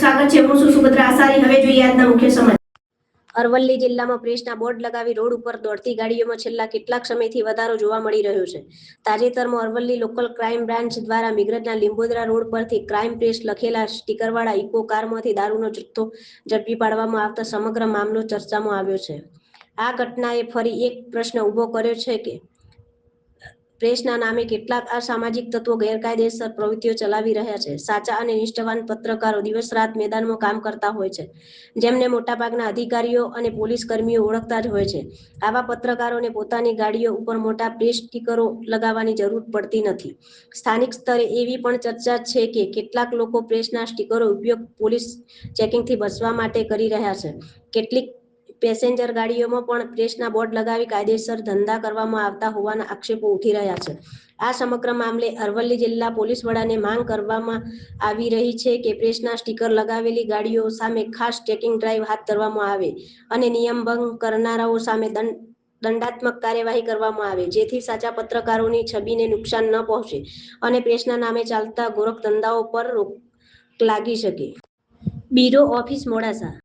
સ્વાગત છે। હું છું સુભદ્રા આસારી। હવે જોઈએ આજના મુખ્ય સમાચાર। અરવલ્લી જિલ્લામાં પ્રેસના બોર્ડ લગાવી રોડ ઉપર દોડતી ગાડીઓમાં છેલ્લા કેટલાક સમયથી વધારો જોવા મળી રહ્યો છે। તાજેતરમાં અરવલ્લી લોકલ ક્રાઇમ બ્રાન્ચ દ્વારા મિગ્રજના લીંબોદરા રોડ પરથી ક્રાઇમ પ્રેસ લખેલા સ્ટીકરવાળા ઇકો કારમાંથી દારૂનો જથ્થો ઝડપી પાડવામાં આવતા સમગ્ર મામલો ચર્ચામાં આવ્યો છે। આ ઘટનાએ ફરી એક પ્રશ્ન ઊભો કર્યો છે કે પ્રેસના નામે કેટલાક અસામાજિક તત્વો ગેરકાયદેસર પ્રવૃત્તિઓ ચલાવી રહ્યા છે। સાચા અને નિષ્ઠાવાન પત્રકારો દિવસ રાત મેદાનમાં કામ કરતા હોય છે, જેમને મોટાભાગના અધિકારીઓ અને પોલીસ કર્મીઓ ઓળખતા જ હોય છે। આવા પત્રકારોને પોતાની ગાડીઓ ઉપર મોટા પ્રેસ સ્ટીકરો લગાવવાની જરૂર પડતી નથી। સ્થાનિક સ્તરે એવી પણ ચર્ચા છે કે કેટલાક લોકો પ્રેસના સ્ટીકરો ઉપયોગ પોલીસ ચેકિંગથી બચવા માટે કરી રહ્યા છે। કેટલીક પેસેન્જર ગાડીઓમાં પણ પ્રેસના બોર્ડ લગાવી કાયદેસર ધંધા કરવામાં આવતા હોવાના આક્ષેપો ઉઠી રહ્યા છે। આ સમગ્ર મામલે અરવલ્લી જિલ્લા પોલીસ વડાને માંગ કરવામાં આવી રહી છે કે પ્રેસના સ્ટીકર લગાવેલી ગાડીઓ સામે ખાસ ચેકિંગ ડ્રાઈવ હાથ ધરવામાં આવે અને નિયમ ભંગ કરનારાઓ સામે દંડાત્મક કાર્યવાહી કરવામાં આવે, જેથી સાચા પત્રકારોની છબીને નુકસાન ન પહોંચે અને પ્રેસના નામે ચાલતા ગોરખધંધાઓ પર રોક લાગી શકે। Bureau office, Modasa.